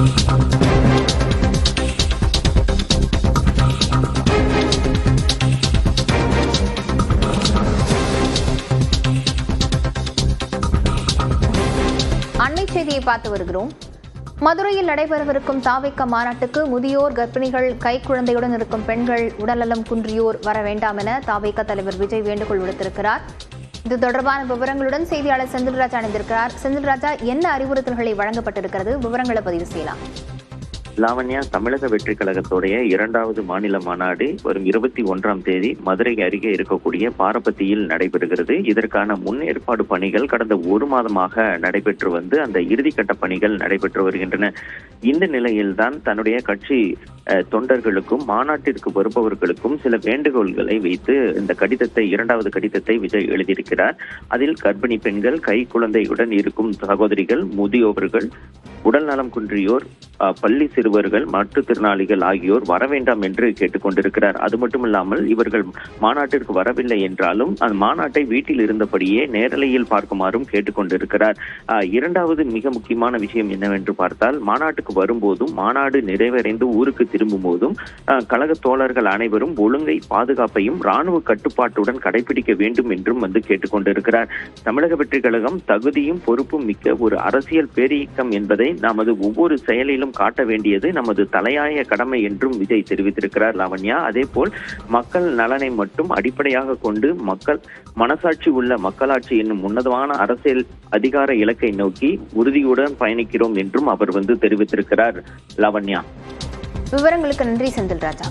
அண்மை செய்தியை பார்த்து வருகிறோம். மதுரையில் நடைபெறவிருக்கும் தாவேக மாநாட்டுக்கு முதியோர், கர்ப்பிணிகள், கைக்குழந்தையுடன் இருக்கும் பெண்கள், உடல்நலம் குன்றியோர் வர வேண்டாம் என தாவேக தலைவர் விஜய் வேண்டுகோள் விடுத்திருக்கிறார். இது தொடர்பான விவரங்களுடன் செய்தியாளர் செந்தில்ராஜா இணைந்திருக்கிறார். செந்தில்ராஜா, என்ன அறிவுறுத்தல்களை வழங்கப்பட்டிருக்கிறது? விவரங்களை பதிவு செய்யலாம். லாவண்யா, தமிழக வெற்றி கழகத்துடைய 2வது மாநில மாநாடு வரும் 21ஆம் தேதி மதுரை அருகே இருக்கக்கூடிய பாரபத்தியில் நடைபெறுகிறது. இதற்கான முன்னேற்பாடு பணிகள் கடந்த ஒரு மாதமாக நடைபெற்று வந்து அந்த இறுதிக்கட்ட பணிகள் நடைபெற்று வருகின்றன. இந்த நிலையில்தான் தன்னுடைய கட்சி தொண்டர்களுக்கும் மாநாட்டிற்கு வருபவர்களுக்கும் சில வேண்டுகோள்களை வைத்து இந்த கடிதத்தை 2வது கடிதத்தை விஜய் எழுதியிருக்கிறார். அதில் கர்ப்பிணி பெண்கள், கை குழந்தையுடன் இருக்கும் சகோதரிகள், முதியோர்கள், உடல் நலம் குன்றியோர், பள்ளி சிறுவர்கள், மாற்றுத்திறனாளிகள் ஆகியோர் வர வேண்டாம் என்று கேட்டுக்கொண்டிருக்கிறார். அது மட்டுமில்லாமல் இவர்கள் மாநாட்டிற்கு வரவில்லை என்றாலும் அந்த மாநாட்டை வீட்டில் இருந்தபடியே நேரலையில் பார்க்குமாறும் கேட்டுக்கொண்டிருக்கிறார். 2வது மிக முக்கியமான விஷயம் என்னவென்று பார்த்தால், மாநாட்டுக்கு வரும்போதும் மாநாடு நிறைவடைந்து ஊருக்கு திரும்பும் போதும் கழக தோழர்கள் அனைவரும் ஒழுங்கை, பாதுகாப்பையும் ராணுவ கட்டுப்பாட்டுடன் கடைபிடிக்க வேண்டும் என்றும் வந்து கேட்டுக்கொண்டிருக்கிறார். தமிழக வெற்றி கழகம் தகுதியும் பொறுப்பும் மிக்க ஒரு அரசியல் பேரியக்கம் என்பதை நமது ஒவ்வொரு செயலிலும் காட்ட வேண்டியது நமது தலையாய கடமை என்றும் விஜய் தெரிவித்திருக்கிறார். லாவண்யா, அதே போல் மக்கள் நலனை மட்டும் அடிப்படையாக கொண்டு மக்கள் மனசாட்சி உள்ள மக்களாட்சி என்னும் உன்னதமான அரசியல் அதிகார இலக்கை நோக்கி உறுதியுடன் பயணிக்கிறோம் என்றும் அவர் வந்து தெரிவித்திருக்கிறார். லாவண்யா, விவரங்களுக்கு நன்றி செந்தில்ராஜா.